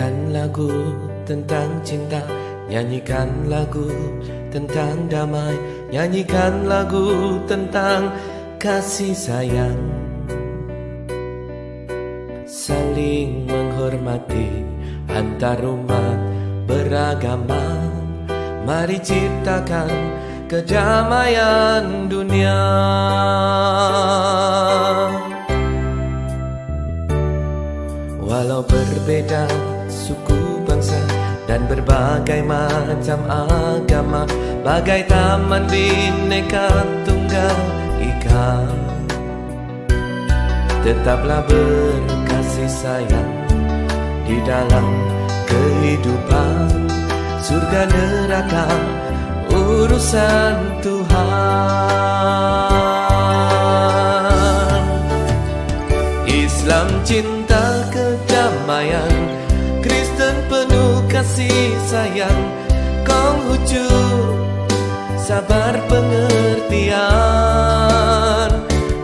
Nyanyikan lagu tentang cinta, nyanyikan lagu tentang damai, nyanyikan lagu tentang kasih sayang. Saling menghormati antar umat beragama, mari ciptakan kedamaian dunia. Walau berbeda suku bangsa dan berbagai macam agama, bagai taman Bhinneka Tunggal Ika, tetaplah berkasih sayang di dalam kehidupan. Surga neraka urusan Tuhan. Islam cinta kedamaian, Kristen penuh kasih sayang, Konghucu sabar pengertian,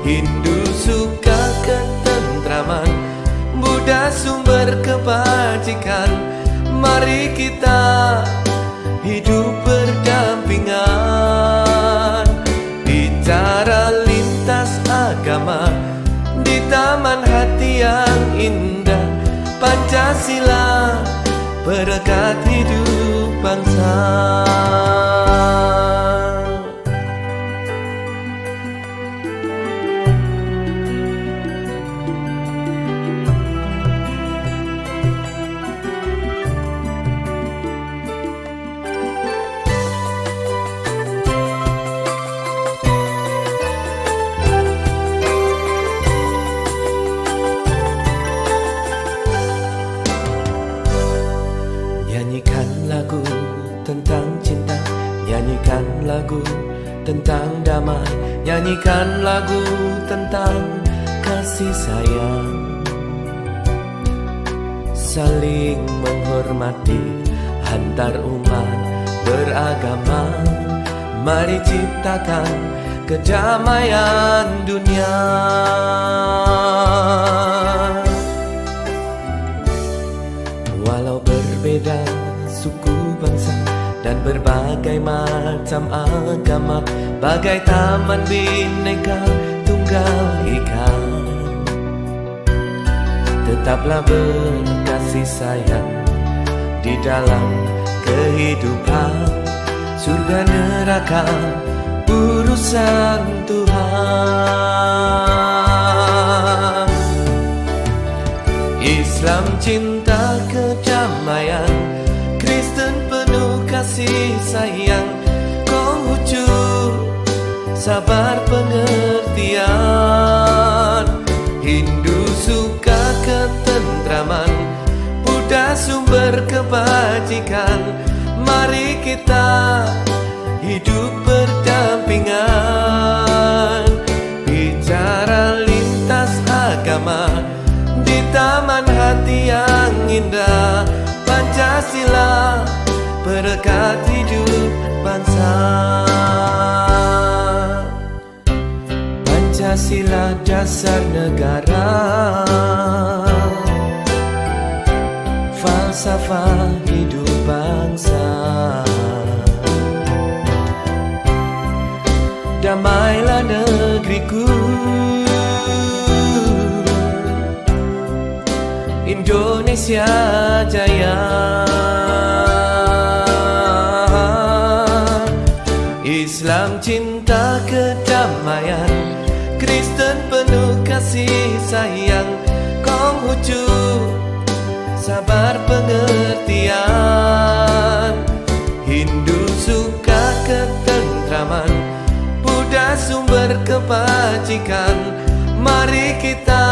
Hindu suka ketentraman, Buddha sumber kebajikan. Mari kita hidup berdampingan, bicara lintas agama di taman hati yang indah. Pancasila berkat hidup bangsa. Nyanyikan lagu tentang cinta, nyanyikan lagu tentang damai, nyanyikan lagu tentang kasih sayang. Saling menghormati antar umat beragama, mari ciptakan kedamaian dunia. Walau berbeda suku bangsa dan berbagai macam agama, bagai taman Bhinneka Tunggal Ika, tetaplah berkasih sayang di dalam kehidupan. Surga neraka urusan Tuhan. Islam cinta kedamaian, Kristen penuh kasih sayang, Konghucu sabar pengertian, Hindu suka ketentraman, Buddha sumber kebajikan. Mari kita hidup berdampingan, bicara lintas agama di taman hati yang indah. Pancasila berkat hidup bangsa. Pancasila dasar negara, falsafah hidup bangsa. Damailah negeriku, Indonesia jaya. Islam cinta kedamaian, Kristen penuh kasih sayang, Konghucu sabar pengertian, Hindu suka ketentraman, Buddha sumber kebajikan. Mari kita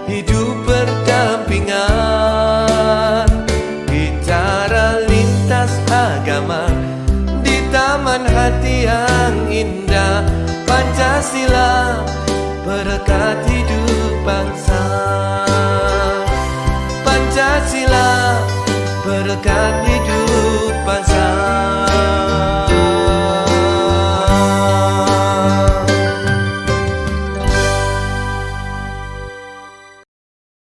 hidup berdampingan, bicara lintas agama di taman hati yang indah. Pancasila berkat hidup bangsa. Pancasila berkat hidup